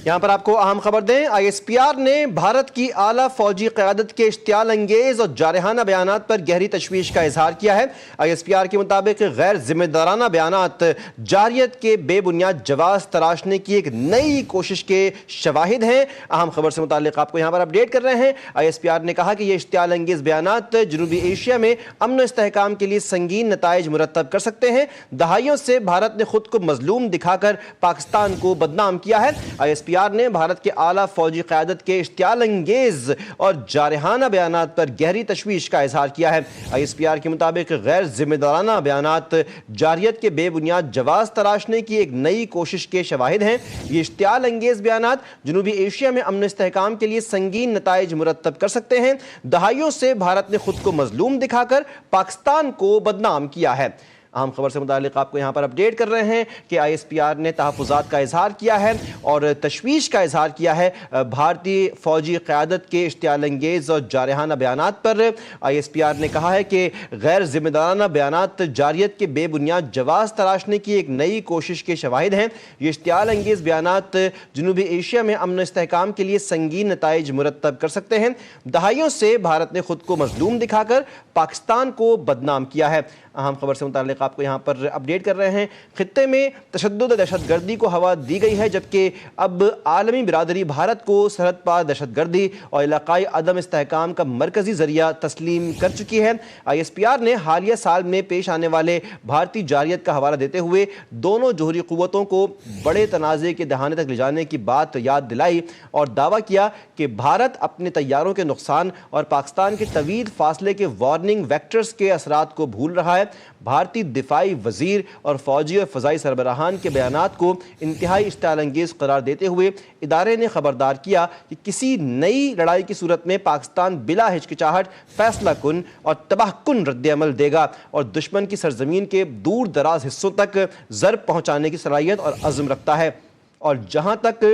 यहाँ पर आपको अहम खबर दें, ISPR ने भारत की आला फौजी क़यादत के इश्तियाल अंगेज और जारहाना बयानात पर गहरी तशवीश का इजहार किया है। ISPR के मुताबिक गैर जिम्मेदाराना बयानात जारियत के बेबुनियाद जवाब तराशने की एक नई कोशिश के शवाहिद हैं। अहम खबर से मुताल्लिक आपको यहाँ पर अपडेट कर रहे हैं। ISPR ने कहा कि ये इश्तियाल अंगेज बयानात जनूबी एशिया में अमन व इस्तेहकाम के लिए संगीन नताइज मुरतब कर सकते हैं। दहाइयों से भारत ने खुद को मजलूम दिखाकर पाकिस्तान को बदनाम किया है। ISPR ने भारत के आला फौजी क़यादत के इश्तियाल अंगेज और जारहाना बयानात पर गहरी तशवीश का इजहार किया है। ISPR के मुताबिक गैर जिम्मेदाराना बयानात जारियत के बेबुनियाद जवाब तराशने की एक नई कोशिश के शवाहिद हैं। ये इश्तियाल अंगेज बयानात जनूबी एशिया में अमन इस्तेहकाम के लिए संगीन नताइज मुरतब कर सकते हैं। दहाइयों से भारत ने खुद को मजलूम दिखाकर पाकिस्तान को बदनाम किया है। अहम खबर से मुताल्लिक आपको यहाँ पर अपडेट कर रहे हैं कि ISPR ने तहफ़्फ़ुज़ात का इजहार किया है और तशवीश का इजहार किया है भारतीय फ़ौजी क़यादत के इश्तियाल अंगेज़ और जारहाना बयानात पर। ISPR ने कहा है कि गैर ज़िम्मेदाराना बयानात जारियत के बेबुनियाद जवाब तराशने की एक नई कोशिश के शवाहिद हैं। ये इश्तियाल अंगेज़ बयानात जनूबी एशिया में अमन इस्तेहकाम के लिए संगीन नताइज मुरतब कर सकते हैं। दहाइयों से भारत ने खुद को मजलूम दिखाकर पाकिस्तान को बदनाम किया है। अहम खबर से मुताल्लिक आपको यहाँ पर अपडेट कर रहे हैं। खित्ते में तशद्दुद दहशतगर्दी को हवा दी गई है, जबकि अब आलमी बिरादरी भारत को सरहद पार दहशतगर्दी और इलाकाई अदम इस्तेहकाम का मरकज़ी ज़रिया तस्लीम कर चुकी है। ISPR ने हालिया साल में पेश आने वाले भारतीय जारियत का हवाला देते हुए दोनों जोहरी क़ुव्वतों को बड़े तनाज़े के दहाने तक ले जाने की बात याद दिलाई और दावा किया कि भारत अपने तैयारों के नुकसान और पाकिस्तान के तवील फासले के वार्निंग वेक्टर्स के असरात को भूल रहा है। भारतीय दिफाई वजीर और फौजी और फ़ज़ाई सरबराहान के बयानात को इंतहाई इश्तियाल अंगेज़ करार देते हुए इदारे ने खबरदार किया कि किसी नई लड़ाई की सूरत में पाकिस्तान बिला हिचकिचाहट फैसला कुन और तबाहकुन रद्द-ए-अमल देगा और दुश्मन की सरजमीन के दूर दराज हिस्सों तक ज़रब पहुँचाने की सलाहियत और अज़्म रखता है। और जहाँ तक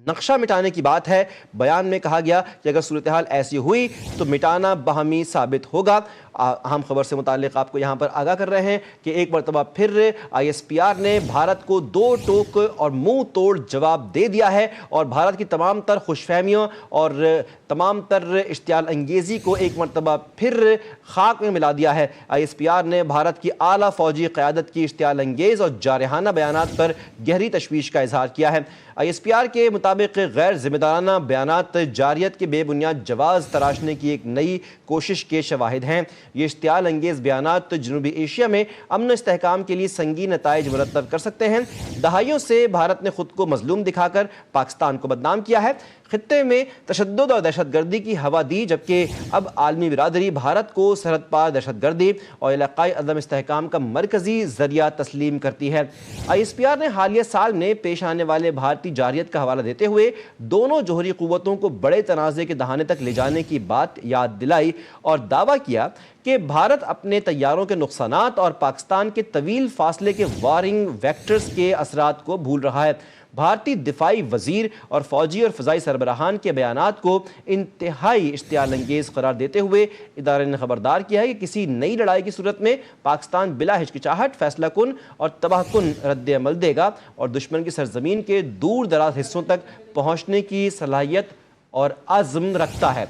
नक्शा मिटाने की बात है, बयान में कहा गया कि अगर सूरत हाल ऐसी हुई तो मिटाना बहमी साबित होगा। अहम खबर से मुताल्लिक आपको यहाँ पर आगाह कर रहे हैं कि एक मरतबा फिर ISPR ने भारत को दो टोक और मुंह तोड़ जवाब दे दिया है और भारत की तमाम तर खुशफहमियों और तमाम तर इश्तियाल अंगेज़ी को एक मरतबा फिर खाक में मिला दिया है। ISPR ने भारत की आला फौजी क़यादत की इश्तियाल अंगेज़ और जारहाना बयानात पर गहरी तशवीश का इजहार किया है। ISPR के मुताबिक गैर जिम्मेदाराना बयानात जारियत के बेबुनियाद जवाब तराशने की एक नई कोशिश के शवाहिद हैं। ये इश्तियाल अंगेज़ बयानात जनूबी एशिया में अमन इस्तेहकाम के लिए संगीन नताइज मुरतब कर सकते हैं। दहाइयों से भारत ने खुद को मजलूम दिखाकर पाकिस्तान को बदनाम किया है। खित्ते में तशद्दुद और दहशतगर्दी की हवा दी, जबकि अब आलमी बिरादरी भारत को सरहद पार दहशतगर्दी और इलाकाई अदम इस्तेहकाम का मरकज़ी ज़रिया तस्लीम करती है। ISPR ने हालिया साल में पेश आने वाले भारतीय जारियत का हवाला देते हुए दोनों जोहरी क़ुव्वतों को बड़े तनाज़े के दहाने तक ले जाने की बात याद दिलाई और दावा किया कि भारत अपने तैयारों के नुकसानात और पाकिस्तान के तवील फासले के वारिंग वेक्टर्स के असरात को भूल रहा है। भारतीय दिफाई वजीर और फौजी और फ़ज़ाई सरबराहान के बयानात को इंतहाई इश्तियाल अंगेज़ करार देते हुए इदारे ने खबरदार किया है कि किसी नई लड़ाई की सूरत में पाकिस्तान बिला हिचकिचाहट फैसला कुन और तबाहकुन रद्द-ए-अमल देगा और दुश्मन की सरजमीन के दूर दराज हिस्सों तक पहुँचने की सलाहियत और अज़्म रखता है।